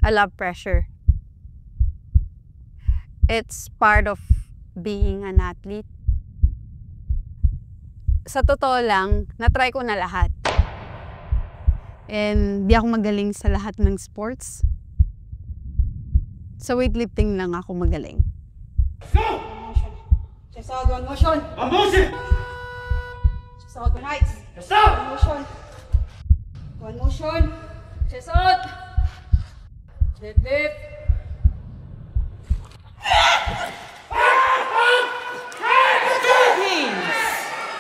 I love pressure. It's part of being an athlete. Sa totoo lang, na-try ko na lahat. And di ako magaling sa lahat ng sports. Sa weightlifting lang ako magaling. Go! Chest out, one motion. One motion! Chest out, one heights. Chest out! One motion. One motion. Chest out. Deadlift. Games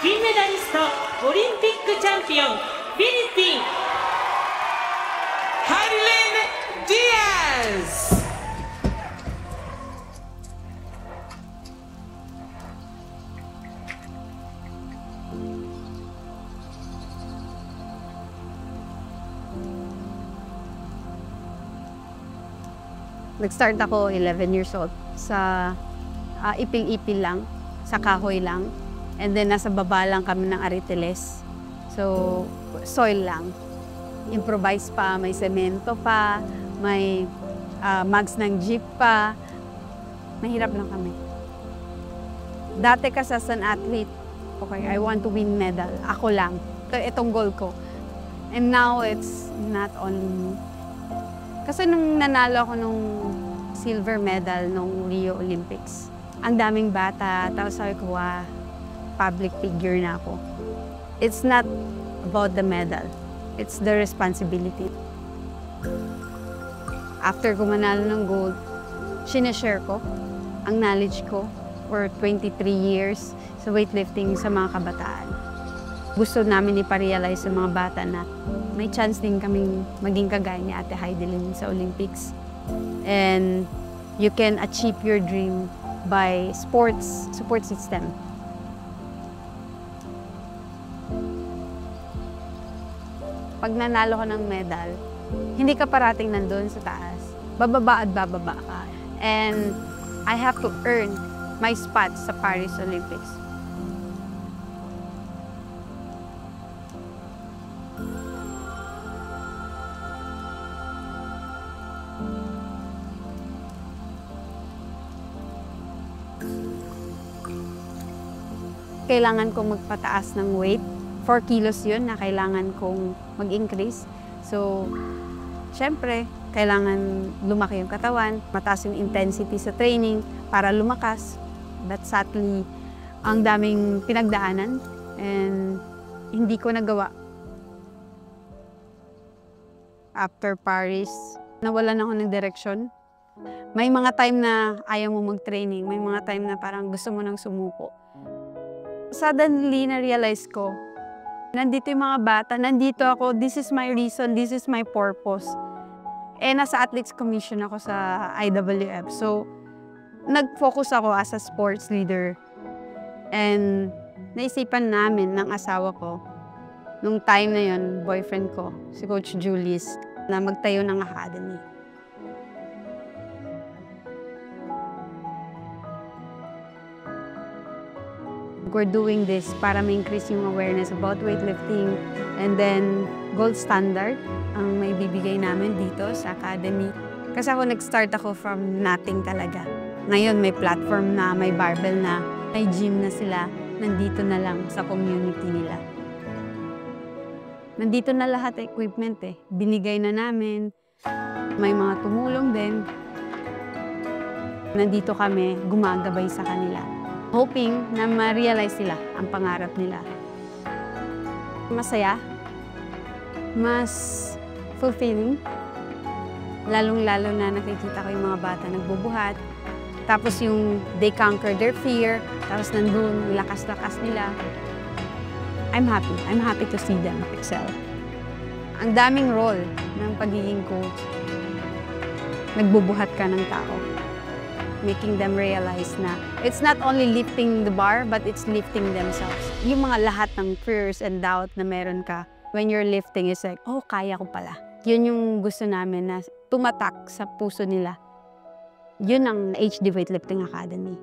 金メダリストオリンピックチャンピオンフィリピン Harlene Diaz. Nag-start ako 11 years old sa ipil-ipil lang, sa kahoy lang. And then nasa baba lang kami ng Ariteles. So, soil lang. Improvise pa, may semento pa, may mags ng jeep pa. Mahirap lang kami. Dati kasi as an athlete, okay, I want to win medal. Ako lang. Itong goal ko. And now it's not only me. Kasi nung nanalo ako nung silver medal nung Rio Olympics, ang daming bata, tapos sabi ko, public figure na ako. It's not about the medal. It's the responsibility. After ko manalo ng gold, sinashare ko ang knowledge ko for 23 years sa weightlifting sa mga kabataan. Gusto namin iparealize sa mga bata na may chance din kaming maging kagaya ni Ate Heidelin sa Olympics. And you can achieve your dream by sports support system. Pag nanalo ka ng medal, hindi ka parating nandun sa taas. Bababa at bababa ka. And I have to earn my spot sa Paris Olympics. Kailangan kong magpataas ng weight. 4 kilos yun na kailangan kong mag-increase. So, syempre, kailangan lumaki yung katawan, mataas yung intensity sa training para lumakas. But sadly, ang daming pinagdaanan and hindi ko nagawa. After Paris, nawalan ako ng direksyon. May mga time na ayaw mo mag-training, may mga time na parang gusto mo nang sumuko. Suddenly, na-realize ko, nandito yung mga bata, nandito ako, this is my reason, this is my purpose. Nasa Athletes Commission ako sa IWF. So, nag-focus ako as a sports leader. And naisipan namin ng asawa ko, nung time na yun, boyfriend ko, si Coach Julius, na magtayo ng academy. We're doing this para ma-increase yung awareness about weightlifting and then gold standard ang may bibigay namin dito sa academy. Kasi ako nag-start ako from nothing talaga. Ngayon may platform na, may barbell na, may gym na sila, nandito na lang sa community nila. Nandito na lahat equipment binigay na namin, may mga tumulong din. Nandito kami, gumagabay sa kanila. Hoping na ma-realize nila ang pangarap nila. Masaya, mas fulfilling, lalong-lalo na nakikita ko yung mga bata nagbubuhat, tapos yung they conquer their fear, tapos nandun, lakas-lakas nila. I'm happy to see them excel. Ang daming role ng pagiging coach. Nagbubuhat ka ng tao. Making them realize na it's not only lifting the bar, but it's lifting themselves. Yung mga lahat ng fears and doubt na meron ka, when you're lifting, it's like, oh, kaya ko pala. Yun yung gusto namin na tumatak sa puso nila. Yun ang HD Weightlifting Academy.